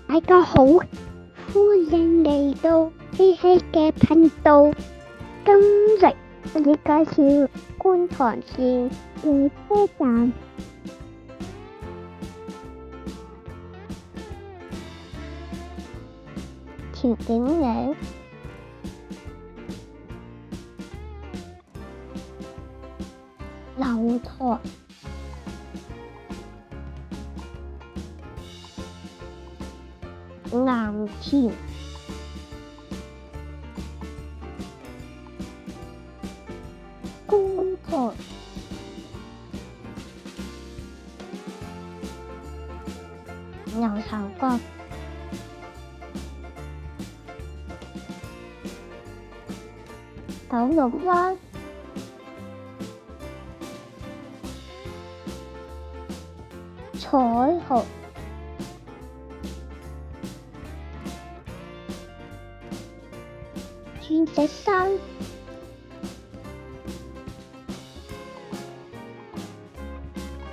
大家好，歡迎嚟到希希嘅頻道。今日我哋介紹觀塘線列車站。條景名：樓台、藍田、觀塘、牛頭角、九龍灣、彩虹、鑽石山、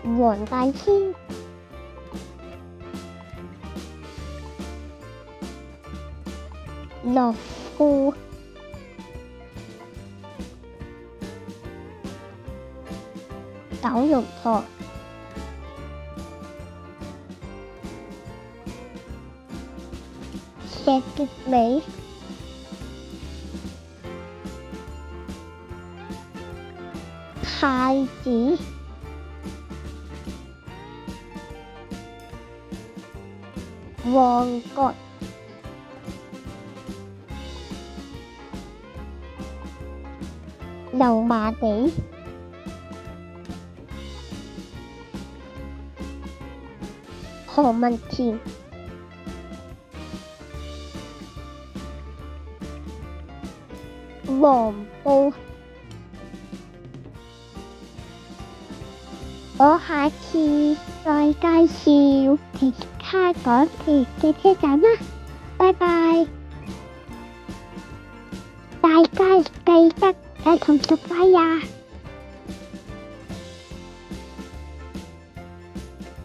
黃大仙、樂富、九龍塘、石硤尾、太子、旺角、油麻地、何文田、黃埔。我下次再介紹其他港鐵嘅車站啦，拜拜！大家記得同subscribe呀〜